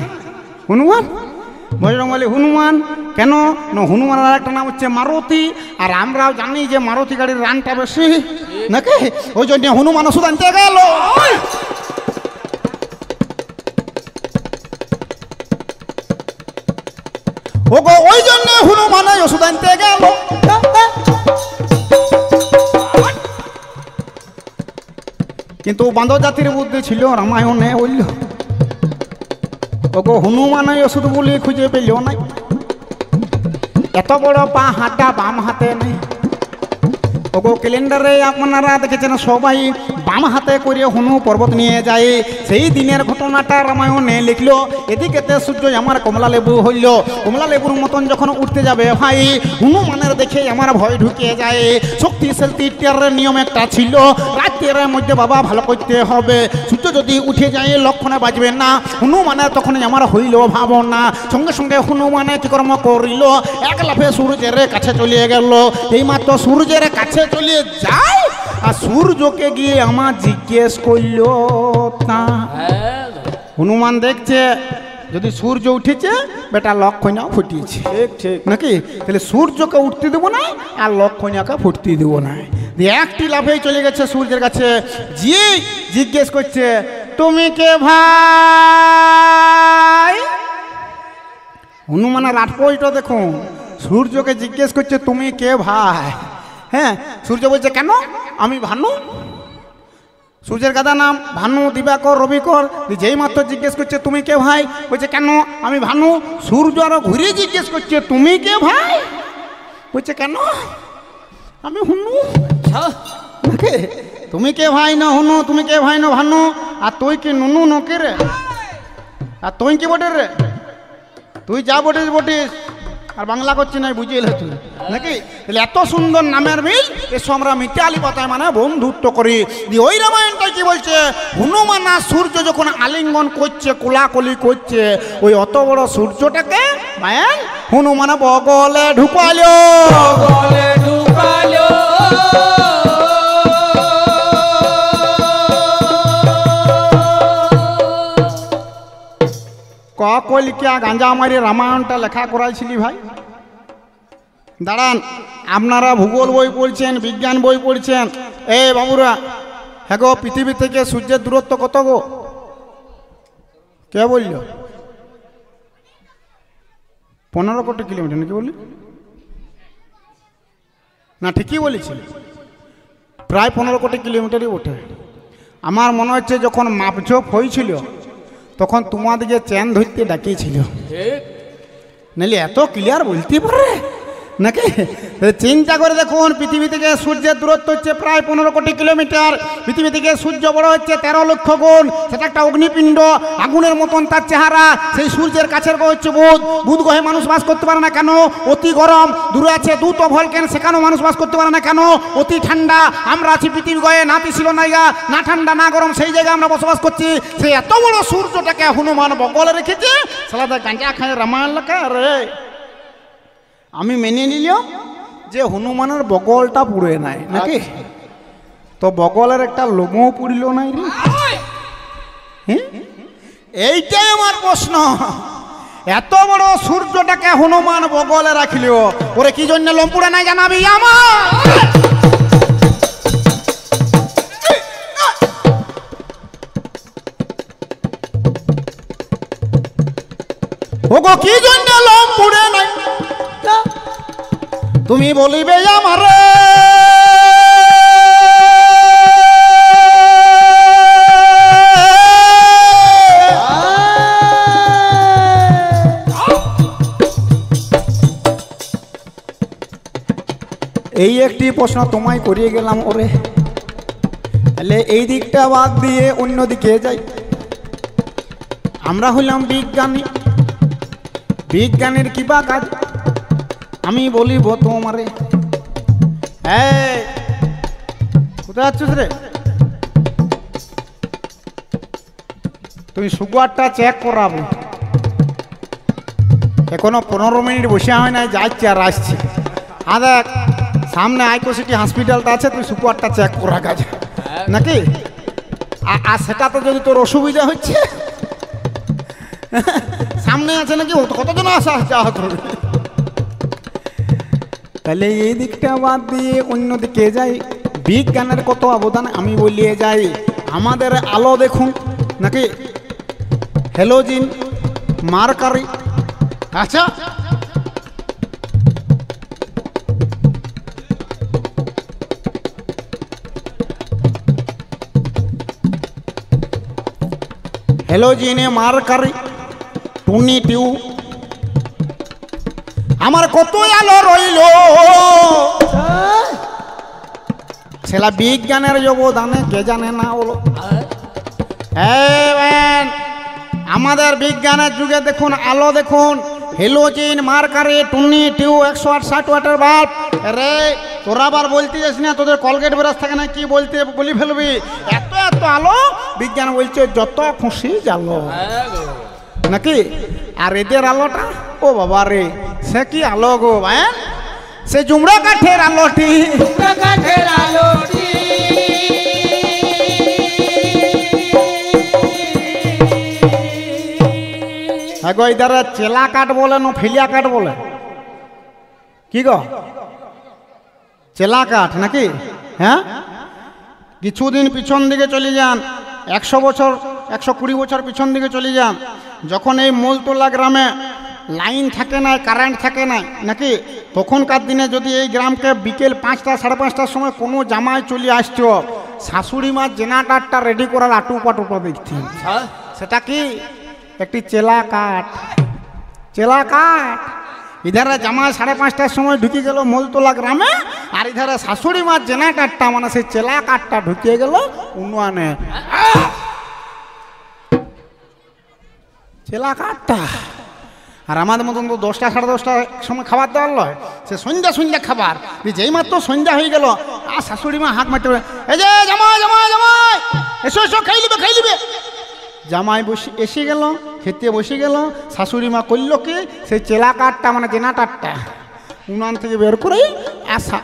S1: হনুমান, বজরংবলী হনুমান। কেন না, হনুমানের একটা নাম হচ্ছে মারুতি, আর আমরাও জানি যে মারুতি গাড়ির রানটা বেশি নাকি, ওই জন্য হনুমান ওষুধ আনতে গেল। ওই জন্য হনুমান ওষুধ আনতে গেল। কিন্তু বাঁদর জাতির বুদ্ধি ছিল, রামায়ণে বলল ওগো হনুমান ওষুধ বলে খুঁজে পেল নাই। এত বড় পা হাতটা বাম হাতে নেই। ওগো ক্যালেন্ডারে আপনারা দেখেছেন সবাই বাম হাতে করে হনু পর্বত নিয়ে যায়। সেই দিনের ঘটনাটা রামায়ণে লিখলো। এদিকেতে সূর্য আমার কমলা লেবু হইল, কমলা লেবুর মতন যখন উঠতে যাবে ভাই, হনুমানের দেখে আমার ভয় ঢুকে যায়। শক্তিশালী নিয়ম একটা ছিল, রাতের মধ্যে বাবা ভালো করতে হবে। সূর্য যদি উঠে যায় লক্ষণে বাজবে না। হনুমানের তখন আমার হইল ভাবনা। সঙ্গে সঙ্গে হনুমানে কি কর্ম করিল, এক লাফে সূর্যের কাছে চলে গেল। এইমাত্র সূর্যের কাছে চলে যায়, আর সূর্যকে গিয়ে আমার জিজ্ঞেস করল তা। হনুমান দেখছে যদি সূর্য উঠেছে, বেটা লক্ষণাও ফুটিয়েছে,
S2: ঠিক ঠিক
S1: নাকি? তাহলে সূর্যকে উঠতে দেবো না, আর লক্ষণাকে ফুটতে দেবো না। একটি লাফেই চলে গেছে সূর্যের কাছে, যে জিজ্ঞেস করছে তুমি কে ভাই? হনুমানের আটপইটা দেখুন, সূর্যকে জিজ্ঞেস করছে তুমি কে ভাই। হ্যাঁ, সূর্য বলছে কেন, আমি ভানু। সূর্যের গাদা নাম ভানু, দিবাকর, রবিকর। যেই মাত্র জিজ্ঞেস করছে তুমি কে ভাই, বলছে কেন, আমি ভানু। সূর্য আরো ঘুরে জিজ্ঞেস করছে তুমি কে ভাই, বলছে কেন, আমি হুনু। তুমি কে ভাই না হুনু, তুমি কে ভাই না ভানু, আর তুই কি নুনু নকে রে, আর তুই কি বটে রে, তুই যা বটিস বটিস, আর বাংলা করছি না, বুঝিয়ে এলে তুই নাকি? তাহলে এত সুন্দর নামের মিল, এসব আমরা মিতালি পাতায় মানে বন্ধুত্ব করি। ওই রামায়ণটা কি বলছে, হনুমান আর সূর্য যখন আলিঙ্গন করছে, কোলাকুলি করছে, ওই অত বড় সূর্যটাকে মায়ান হনুমান বগলে ঢুকালো,
S2: বগলে ঢুকালো।
S1: কলিকা গাঁজা মারি রামায়ণটা লেখা করাইছিলি ভাই? দাঁড়ান, আপনারা ভূগোল বই পড়ছেন, বিজ্ঞান বই পড়ছেন। এই বাবুরা, হ্যাঁ গো, পৃথিবী থেকে সূর্যের দূরত্ব কত গো? কে বলল? 15 কোটি কিলোমিটার নাকি বললি? না, ঠিকই বলেছি, প্রায় 15 কোটি কিলোমিটারই ওঠে। আমার মনে হচ্ছে যখন মাপঝোপ হয়েছিল, তখন তোমাদেরকে চ্যান ধরতে ডাকিয়েছিল, নাহলে এত ক্লিয়ার বলতে পারে নাকি? চিন্তা করে দেখুন, পৃথিবী থেকে সূর্যের দূরত্ব হচ্ছে প্রায় 15 কোটি কিলোমিটার। পৃথিবী থেকে সূর্য বড় হচ্ছে 13 লক্ষ গুণ। সেটা একটা অগ্নিপিণ্ড, আগুনের মতন তার চেহারা। সেই সূর্যের কাছের গ্রহ হচ্ছে বুধ। বুধ গ্রহে মানুষ বাস করতে পারে না কেন? অতি গরম। দূরে আছে দুটো ভলকেন, সেখানেও মানুষ বাস করতে পারে না কেন? অতি ঠান্ডা। আমরা আছি পৃথিবী গ্রহে, নাতি ছিল নাইগা, না ঠান্ডা না গরম, সেই জায়গায় আমরা বসবাস করছি। সেই এত বড় সূর্যটাকে হনুমান বগলে রেখেছে। সালাদা গাঁজা খায় রামায়ণ লেখা রে। আমি মেনে নিলাম যে হনুমানের বগলটা পুড়ে নাই নাকি, তো বগলের একটা লোমও পুড়িল নাই রে। এইটাই আমার প্রশ্ন, এত বড় সূর্যটাকে হনুমান বগলে রাখিল, ওরে কি জন্য লোম পুড়ে নাই জানাবি আমার? ওগো কি জন্য লোম পুড়ে নাই তুমি বলিবে আমারে? এই একটি প্রশ্ন তোমায় করিয়ে গেলাম ওরে। তাহলে এই দিকটা বাদ দিয়ে অন্যদিকে যাই। আমরা হইলাম বিজ্ঞানী, বিজ্ঞানীর কিবা কাজ আমি বলিব তোমারে। কোথায় যাচ্ছিস রে? তুমি সুগারটা চেক করাবো। এখনো 15 মিনিট বসে হয় না, যাচ্ছি আর আসছি। দেখ সামনে আইকো সিটি হসপিটালটা আছে, তুই সুগারটা চেক করা কাজ নাকি? আর সেটা তো যদি তোর অসুবিধা হচ্ছে, সামনে আছে নাকি, কতজন আসা যাওয়া করবে। তাহলে এই দিকটা বাদ দিয়ে অন্যদিকে যাই। বিজ্ঞানের কত অবদান আমি বলিয়ে যাই। আমাদের আলো দেখুন নাকি, হ্যালোজিন, মার্কারি। আচ্ছা হ্যালোজিনে, মার্কারি, টুনি টিউব, আমার কত আলো রইল। সেটা বিজ্ঞানের অবদানে কে জানে না বলো। আমাদের বিজ্ঞানের যুগে দেখুন আলো দেখুন, হ্যালোজিন, মার্কারি, টুনি টিউব, 168 ওয়াটের বাল্ব। রে তোরা আবার বলতে যাস না, তোদের কলগেট ব্রাশ থাকে না, কি বলতে বলি ফেলবি। এত এত আলো, বিজ্ঞান বলছে যত খুশি জালো নাকি। আর এদের আলোটা, ও বাবা রে, সে কি আলো গো ভাই, সে জুমড়া কাঠের আলোটি,
S2: কাঠের আলোটি।
S1: গো ইধার চেলা কাঠ বলে না ফেলিয়া কাঠ বলে, কি গো? চেলা কাঠ নাকি? হ্যাঁ, কিছুদিন পিছন দিকে চলে যান, 100 বছর 120 বছর পিছন দিকে চলে যান, যখন এই মূলতলা গ্রামে লাইন থাকে না, কারেন্ট থাকে না নাকি, তখনকার দিনে যদি এই গ্রামকে বিকেল 5টা 5:30টার সময় কোনো জামাই চলে আসতো, শাশুড়ি মা জেনারেটরটা রেডি করার আটুপা দেখতেন। সেটা কি? একটি চেলা কাঠ। চেলা কাঠ ইধারে জামাই 5:30টার সময় ঢুকে গেল মূলতলা গ্রামে, আর ইধারে শাশুড়ি মার জেনারেটরটা মানে সেই চেলা কাঠটা ঢুকিয়ে গেল উন্নয়নে। চেলা কাঠটা। আর আমাদের মতন তো 10টা 10:30টার সময় খাবার দেওয়ার লয়, সে সন্ধ্যা খাবার। যেই মাত্র সন্ধ্যা হয়ে গেল, আর শাশুড়ি মা হাত মারতে, এই যে জামাই জামাই জামাই এসো এসো, খাই লিবে। জামাই এসে গেল, খেতে বসে গেল, শাশুড়ি মা করল কি, সেই চেলা কাঠটা মানে জেনারেটরটা উনান থেকে বের করে আসা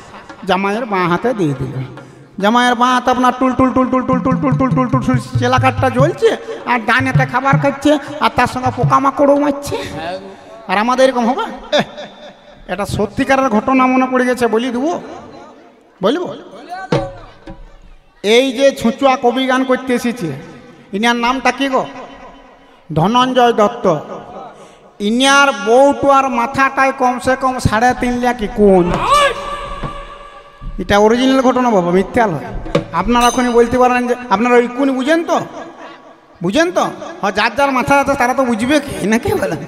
S1: জামাইয়ের বাঁ হাতে দিয়ে দিল। জামাইয়ের বাঁ হাতে আপনার টুল টুল টুল টুল টুল টুল টুল টুল টুল টুল চেলা কাঠটা জ্বলছে, আর ডান হাতে খাবার খাচ্ছে, আর তার সঙ্গে পোকামাকড়ও মারছে। আর আমাদের এরকম হবে? এটা সত্যিকারের ঘটনা মনে পড়ে গেছে, বলি দেবো, বলবো। এই যে ছুঁচুয়া কবি গান করতে এসেছে, ইনার নামটা কি গো? ধনঞ্জয় দত্ত। ইনার বউটার মাথাটায় কমসে কম 3.5 লাখ কোন। এটা অরিজিনাল ঘটনা বাবা, মিথ্যা নয়। আপনারা এখনই বলতে পারেন যে আপনারা ওই কোন বুঝেন তো, বুঝেন তো? হ্যাঁ, যার যার মাথা আছে তারা তো বুঝবে কি নাকি বলেন।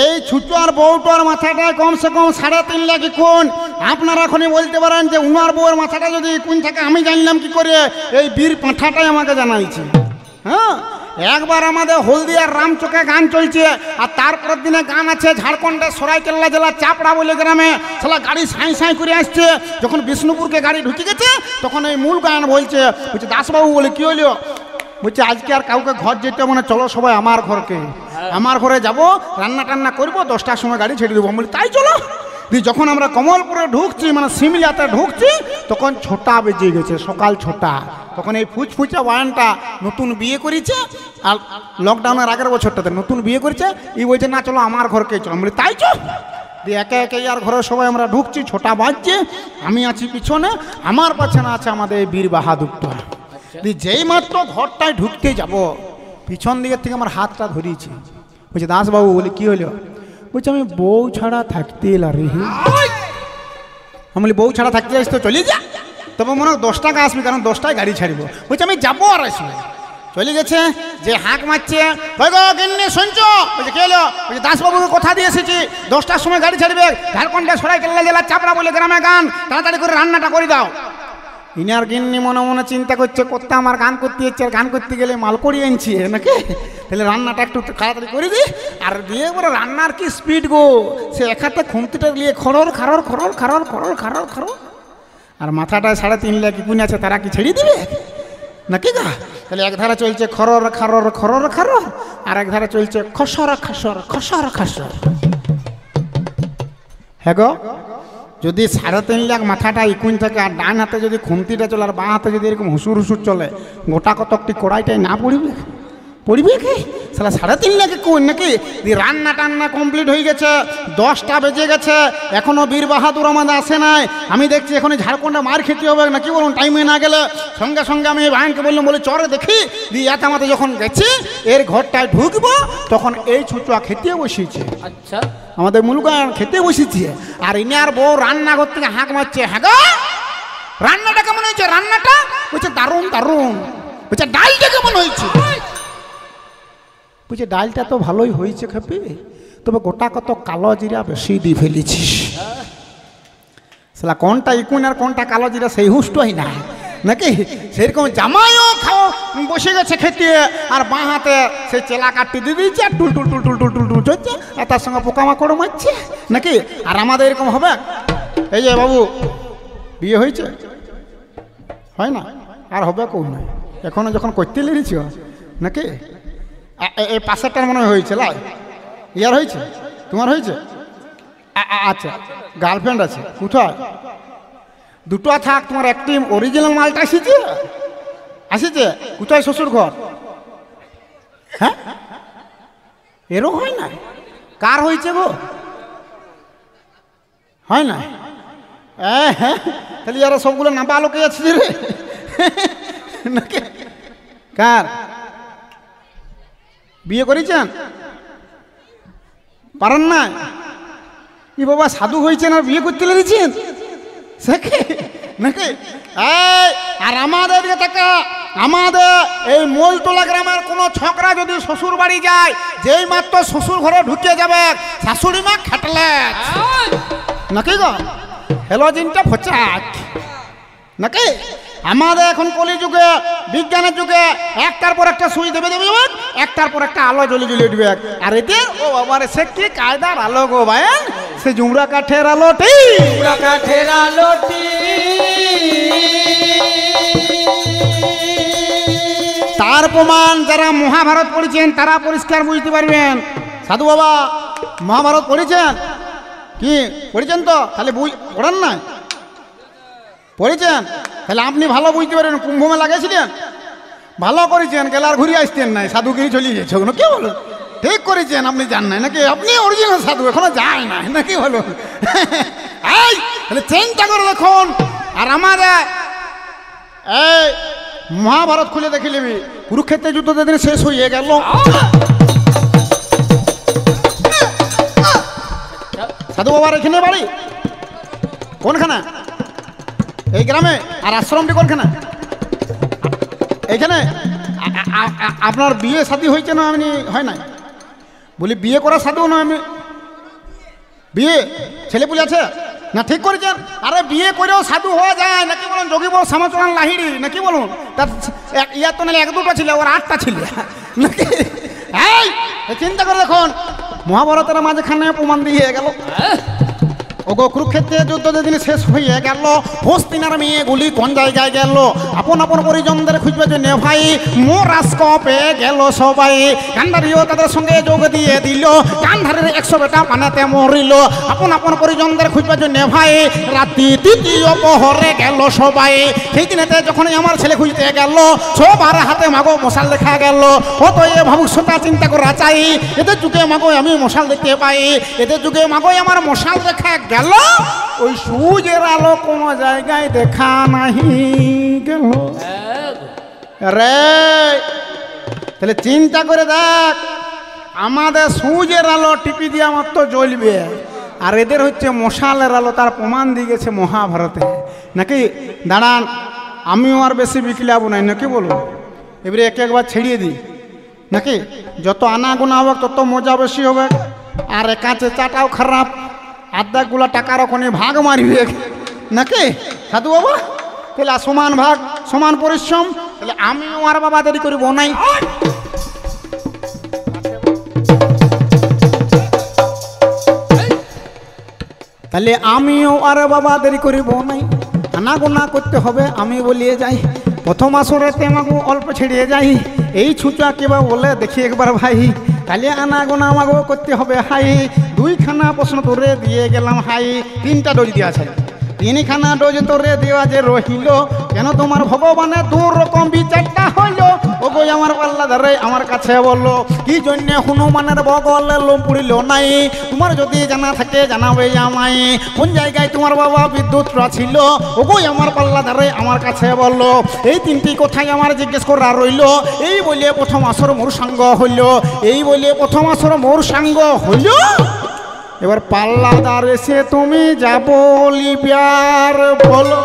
S1: এই ছুটুয়ার বউটার মাথাটায় কমসে কম 3.5 লাখ কোন। আপনারা এখনই বলতে পারেন যে উনার বউয়ের মাথাটা যদি কোন থাকে আমি জানলাম কি করে? এই বীর পাঁঠাটাই আমাকে জানাইছে। হ্যাঁ, একবার আমাদের হলদিয়ার রামচকে গান চলছে, আর তারপরের দিনে গান আছে ঝাড়খণ্ডের সরাইকেল্লা জেলার চাপড়া বলে গ্রামে। সালা গাড়ি সাঁই সাঁই করে আসছে, যখন বিষ্ণুপুরকে গাড়ি ঢুকে গেছে তখন এই মূল গান বলছে দাসবাবু বলে কি হইল, বলছে আজকে আর কাউকে ঘর যেতে মানে চলো সবাই আমার ঘরকে, আমার ঘরে যাব, রান্না টান্না করবো, 10টার সময় গাড়ি ছেড়ে দেবো। বলি তাই চলো। যখন আমরা কমলপুরে ঢুকছি মানে সিমলিয়াতে ঢুকছি, তখন 6টা বেজে গেছে, সকাল 6টা। তখন এই ফুচফুচা ওয়ানটা নতুন বিয়ে করেছে, আর লকডাউনের আগের বছরটাতে নতুন বিয়ে করেছে। এই বলছে না চলো আমার ঘরকে চলো। বলি তাই চল। দিয়ে একে একে আর ঘরে সবাই আমরা ঢুকছি, 6টা বাজছে, আমি আছি পিছনে, আমার পাছনে আছে আমাদের বীর বাহাদুরটা। যেই মাত্র ঘরটায় ঢুকতে যাব, পিছন দিকের থেকে আমার হাতটা ধরিয়েছে। বলছে দাসবাবু বলি কি হলো? বলছে আমি বউ ছাড়া থাকতে লারি। আমি বলি বউ ছাড়া থাকতে যাইস তো চলে যা, তবে মনে হয় 10 টাকা আসবি, কারণ 10টায় গাড়ি ছাড়ব। বলছে আমি যাবো আর আসবো। চলে গেছে, যে হাঁক মারছে শুনছো? বলছে কে হলো? বলছে দাসবাবুকে কথা দিয়ে এসেছি, 10টার সময় গাড়ি ছাড়বে, ঝাড়খণ্ডের সরাইকেল্লা জেলার চাপড়া বলে গ্রামে গান, তাড়াতাড়ি করে রান্নাটা করে দাও। ইনার গিন্নি মনে মনে চিন্তা করছে করতে আমার গান করতে যাচ্ছে, আর গান করতে গেলে মাল করিয়ে আনছি নাকি, তাহলে রান্নাটা একটু তাড়াতাড়ি করে দিই। আর দিয়ে পরে রান্নার কি স্পিড গো, সে এক হাতে খুন্তিটা নিয়ে খরর খারর খরর খারর খরর খারর খারর, আর মাথাটায় 3.5 লাখ গুণ আছে, তারা কি ছেড়ে দিবে নাকি গা? তাহলে এক ধারে চলছে খরর খারর খরর খারর, আর এক ধারে চলছে খসর খাসর খসর খাসর। হ্যাঁ গো, যদি 3.5 লাখ মাথাটা ইকুন থাকে, আর ডান হাতে যদি খুন্তিটা চলে, আর বাঁ হাতে যদি এরকম হুসুর হুসুর চলে, গোটা কতকটি কড়াইটাই না পড়িবে? পড়িবে কি সালা? 3.5 লাখে কোন নাকি? রান্না টান্না কমপ্লিট হয়ে গেছে, 10টা বেজে গেছে, এখনো বীর বাহাদুর আমাদের আসে নাই। আমি দেখছি এখন ঝাড়খণ্ডে মার খেতে হবে নাকি বলুন, টাইমে না গেলে। সঙ্গে সঙ্গে আমি ভাইনকে বললাম, বলে চরে দেখি দিয়ে এতামাতে যখন গেছি এর ঘরটায় ঢুকবো, তখন এই ছুচুয়া খেতে বসিয়েছে।
S2: আচ্ছা,
S1: আমাদের মুলগান খেতে বসেছে, আর ইনার বউ রান্নাঘর থেকে হাঁক মারছে, হ্যাঁ গো রান্নাটা কেমন হয়েছে? রান্নাটা বলছে দারুণ দারুণ। বলছে ডালটা কেমন হয়েছে? বলছে ডালটা তো ভালোই হয়েছে খেপি, তবে গোটা কত কালো জিরা বেশি দিয়ে ফেলেছিস। সেটা কোনটা ইকুন আর কোনটা কালো জিরা সেই হুষ্টই না নাকি? সেরকম জামাইও খাও বসে গেছে খেতে, আর বাঁ হাতে সেই চেলা কাটতে দিয়ে দিয়েছে, আর টুল টুল টুল টুল টুল টুল টুল চলছে, আর তার সঙ্গে পোকামাকড় মারছে নাকি? আর আমাদের এরকম হবে? এই যে বাবু বিয়ে হয়েছে হয় না, আর হবে কোন নয়, এখনো যখন করতে লেগেছ নাকি? এই পাশেরটার মনে হয়েছে লাই, ইয়ার হয়েছে, তোমার হয়েছে? আচ্ছা, গার্লফ্রেন্ড আছে কোথায়? দুটো থাক, তোমার একটি অরিজিনাল মালটা আসিছে আসিছে কোথায়? শ্বশুর ঘর? হ্যাঁ, এরও হয় না? কার হয়েছে গো? হয় না? হ্যাঁ, তাহলে যারা সবগুলো নাবা লোকে আছে রে নাকি? কার বিয়ে করেছেন? পারেন না? ই বাবা সাধু হয়েছেন আর বিয়ে করতে লেগেছেন নাকি? আর আমাদের থেকে আমাদের এই মোলতলা গ্রামের কোনো ছকরা যদি শ্বশুর বাড়ি যায়, যেই মাত্র শ্বশুর ঘরে ঢুকে যাবে, শাশুড়ি মা খাটলে নাকি গো, হেলোজিনটা ফচাক নাকি? আমাদের এখন কলিযুগে বিজ্ঞানের যুগে একটার পর একটা সুই দেবে দেবে, একটার পর একটা আলো জ্বলে জ্বলে উঠবে। আর এদের ও বাবার সে কি কায়দার আলো গো ভাইন, সে জুমরা কাঠের আলোটি,
S2: জুমরা কাঠের আলোটি।
S1: তার প্রমাণ যারা মহাভারত পড়েছেন তারা পরিষ্কার বুঝতে পারবেন। সাধু বাবা মহাভারত পড়েছেন কি? পড়েছেন তো? তাহলে পড়েন না? পড়েছেন? তাহলে আপনি ভালো বুঝতে পারেন। কুম্ভ মেলা গেছিলেন, ভালো করেছেন, গেলে আর ঘুরে আসতেন নাই, সাধুগিরি চলে গেছে ওগুলো, কি বলো? ঠিক করেছেন, আপনি জান নাই নাকি? আপনি অরিজিনাল সাধু, এখনো যায় না নাকি বলো? এই তাহলে চিন্তা করে দেখুন। আর আমাদের এই মহাভারত খুলে দেখে নিবি, কুরুক্ষেত্রের যুদ্ধ যেদিন শেষ হয়ে গেল, সাধু বাবার এখানে বাড়ি কোনখানা? এই গ্রামে। আর আশ্রমটি কোনখানে? এইখানে। আপনার বিয়ে শাদী হয়েছে না? আমি হয় নাই বলি বিয়ে করা সাধু না? আমি বিয়ে ছেলেপুলে আছে না? ঠিক করেছেন। আরে বিয়ে করেও সাধু হওয়া যায় নাকি বলুন? যোগী বল শ্যামাচরণ লাহিড়ি নাকি বলুন? তার ইয়ার তো নাহলে 1-2টা ছিল, ওর 8টা ছিল নাকি? এই চিন্তা করে দেখুন, মহাভারতের মাঝখানে প্রমাণ দিয়ে গেল। ওগো কুরুক্ষেত্রের যুদ্ধ যেদিন শেষ হয়ে গেল, হস্তিনার মেয়েগুলি কোন জায়গায় গেল? আপন আপন পরিজনদের খুঁজবে জন্য ভাই, মোরাস্ক পেয়ে গেল সবাই। গান্ধারীও তাদের সঙ্গে যোগ দিয়ে দিল, গান্ধারের 100 বেটা পানাতে মরিল। আপন আপন পরিজনদের খুঁজবে জন্য ভাই, রাত্রি 3য় প্রহরে গেল সবাই। সেই দিনেতে যখন আমার ছেলে খুঁজতে গেল, সবার হাতে মাগো মশাল দেখা গেল। অতএব ভবিষ্যৎটা চিন্তা করা চাই, এদের যুগে মাগো আমি মশাল দেখতে পাই, এদের যুগে মাগো আমার মশাল দেখা গেল। ওই সূর্যের আলো কোন জায়গায় দেখা নাহি গেল রে। তাহলে চিন্তা করে দেখ, আমাদের সূর্যের আলো টিপি দিয়া মাত্র জ্বলবে, আর এদের হচ্ছে মশালের আলো। তার প্রমাণ দিয়ে গেছে মহাভারতে নাকি? দাঁড়ান, আমিও আর বেশি বিকলাবো নাই নাকি বলুন? এবারে একবার ছেড়িয়ে দিই নাকি? যত আনাগোনা হবে তত মজা বেশি হবে। আর একাছে চাটাও খারাপ, আর্ধেকগুলো টাকার ওখানে ভাগ মারিবে নাকি সাধু বাবা? তাহলে সমান ভাগ সমান পরিশ্রম, তাহলে আমিও আর বাবা দেরি করব নাই। তাহলে আমিও আর বাবা দেরি করিব নাই, আনাগোনা করতে হবে। আমি বলিয়ে যাই প্রথম আসরে তেমাগু অল্প ছেড়িয়ে যাই, এই ছুচা কেবা বলে দেখি একবার ভাই। তাহলে আনাগোনা আমাগো করতে হবে হাই, দুইখানা প্রশ্ন তোরে দিয়ে গেলাম হাই, তিনটা ডোজ দেওয়া আছে, তিনখানা ডোজ তোরে দেওয়া যে রহিল, কেন তোমার ভগবানের দু রকম বিচারটা হইল। ও গো আমার পাল্লা ধরে আমার কাছে বললো, কি জন্য হনুমানের বগলে লোম পুড়িল নাই? তোমার যদি জানা থাকে জানাবে আমায়, কোন জায়গায় তোমার বাবা বিদ্যুৎটা ছিল? ও গো আমার পাল্লা ধরে আমার কাছে বললো, এই তিনটি কথাই আমার জিজ্ঞেস করা রইল। এই বলে প্রথম আসর মোর সঙ্গ হইল, এই বলে প্রথম আসর মোর সঙ্গ হইল। এবার পাল্লাদার এসে তুমি যা বলিবার বলো।